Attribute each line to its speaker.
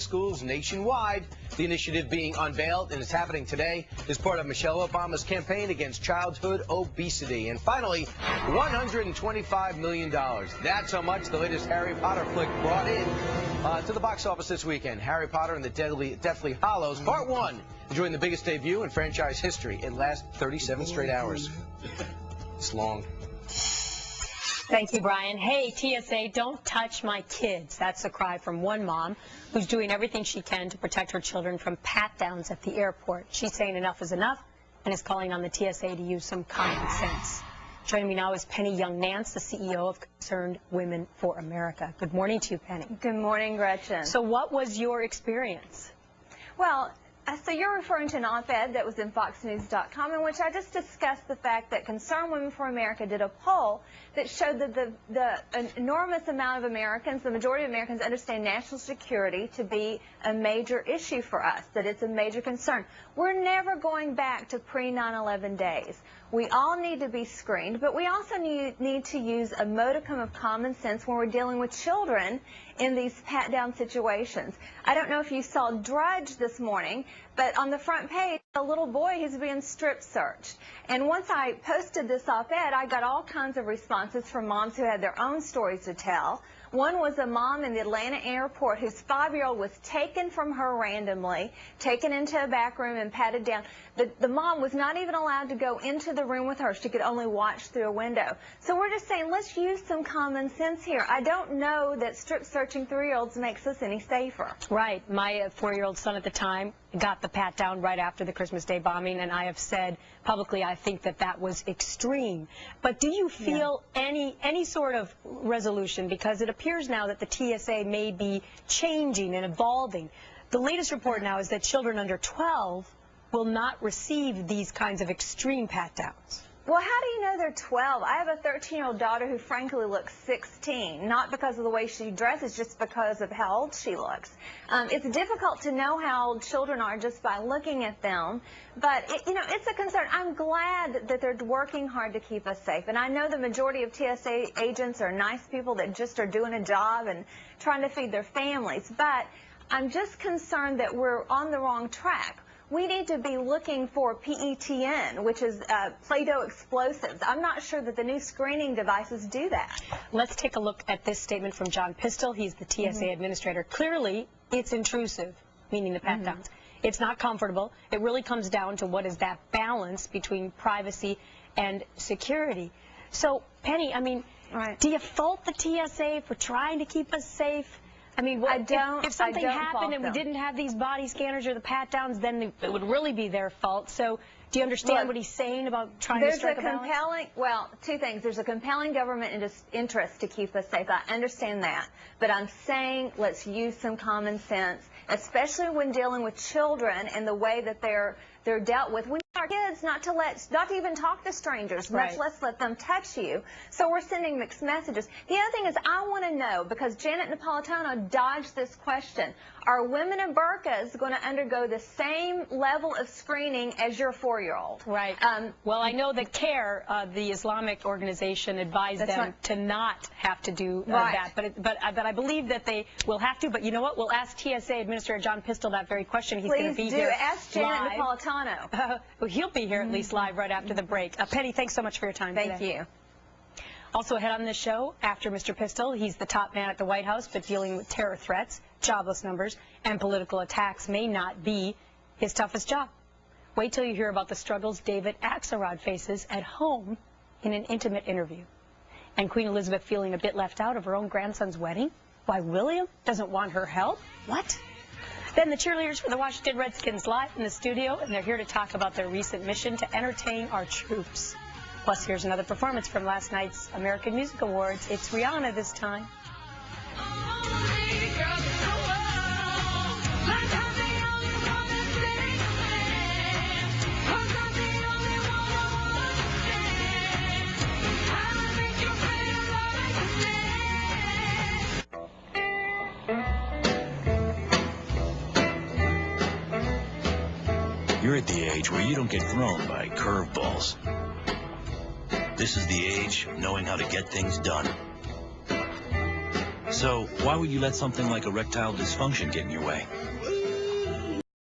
Speaker 1: schools nationwide. The initiative being unveiled, and it's happening today, is part of Michelle Obama's campaign against childhood obesity. And finally, $125 million. That's how much the latest Harry Potter flick brought in to the box office this weekend. Harry Potter and the Deathly Hallows, Part 1, enjoying the biggest debut in franchise history. It lasts 37 straight hours. It's long.
Speaker 2: Thank you, Brian. Hey, TSA, don't touch my kids. That's a cry from one mom who's doing everything she can to protect her children from pat-downs at the airport. She's saying enough is enough and is calling on the TSA to use some common sense. Joining me now is Penny Nance, the CEO of Concerned Women for America. Good morning to you, Penny.
Speaker 3: Good morning, Gretchen.
Speaker 2: So what was your experience?
Speaker 3: Well, so you're referring to an op-ed that was in FoxNews.com in which I just discussed the fact that Concerned Women for America did a poll that showed that an enormous amount of Americans, the majority of Americans, understand national security to be a major issue for us, that it's a major concern. We're never going back to pre-9/11 days. We all need to be screened, but we also need to use a modicum of common sense when we're dealing with children in these pat-down situations. I don't know if you saw Drudge this morning, but on the front page, a little boy who's being strip searched. And once I posted this op-ed, I got all kinds of responses from moms who had their own stories to tell. One was a mom in the Atlanta airport whose 5-year-old was taken from her randomly, taken into a back room and patted down. The mom was not even allowed to go into the room with her. She could only watch through a window. So we're just saying, let's use some common sense here. I don't know that strip searching 3-year-olds makes us any safer.
Speaker 2: Right. My 4-year-old son at the time got the pat down right after the Christmas Day bombing, and I have said publicly I think that that was extreme. But do you feel any sort of resolution? Because it appears now that the TSA may be changing and evolving. The latest report now is that children under 12 will not receive these kinds of extreme pat-downs.
Speaker 3: Well, how do you know they're 12? I have a 13-year-old daughter who frankly looks 16, not because of the way she dresses, just because of how old she looks. It's difficult to know how old children are just by looking at them, but it's a concern. I'm glad that they're working hard to keep us safe, and I know the majority of TSA agents are nice people that just are doing a job and trying to feed their families, but I'm just concerned that we're on the wrong track. We need to be looking for PETN, which is Play-Doh explosives. I'm not sure that the new screening devices do that.
Speaker 2: Let's take a look at this statement from John Pistol. He's the TSA administrator. Clearly, it's intrusive, meaning the pat-downs. It's not comfortable. It really comes down to what is that balance between privacy and security. So, Penny, I mean, do you fault the TSA for trying to keep us safe? I mean, if something happened and we didn't have these body scanners or the pat-downs, then it would really be their fault. So do you understand what he's saying about trying to strike a balance?
Speaker 3: Well, two things. There's a compelling government interest to keep us safe. I understand that. But I'm saying let's use some common sense, especially when dealing with children and the way that they're dealt with. We need our kids not to even talk to strangers, much less let them touch you. So we're sending mixed messages. The other thing is I want to know, because Janet Napolitano dodged this question, are women in burqas going to undergo the same level of screening as your 4-year-old?
Speaker 2: Right. Well, I know that CARE, the Islamic organization, advised them to not have to do that. But I believe that they will have to. But you know what? We'll ask TSA Administrator John Pistol that very question. He's going to be here.
Speaker 3: Ask Janet Napolitano.
Speaker 2: Well, he'll be here at least live right after the break. Penny, thanks so much for your time today.
Speaker 3: Thank you.
Speaker 2: Also ahead on this show, after Mr. Pistol, he's the top man at the White House, but dealing with terror threats, jobless numbers, and political attacks may not be his toughest job. Wait till you hear about the struggles David Axelrod faces at home in an intimate interview. And Queen Elizabeth feeling a bit left out of her own grandson's wedding? Why William doesn't want her help? What? Then the cheerleaders for the Washington Redskins live in the studio, and they're here to talk about their recent mission to entertain our troops. Plus, here's another performance from last night's American Music Awards. It's Rihanna this time.
Speaker 4: You're at the age where you don't get thrown by curveballs. This is the age of knowing how to get things done. So why would you let something like erectile dysfunction get in your way?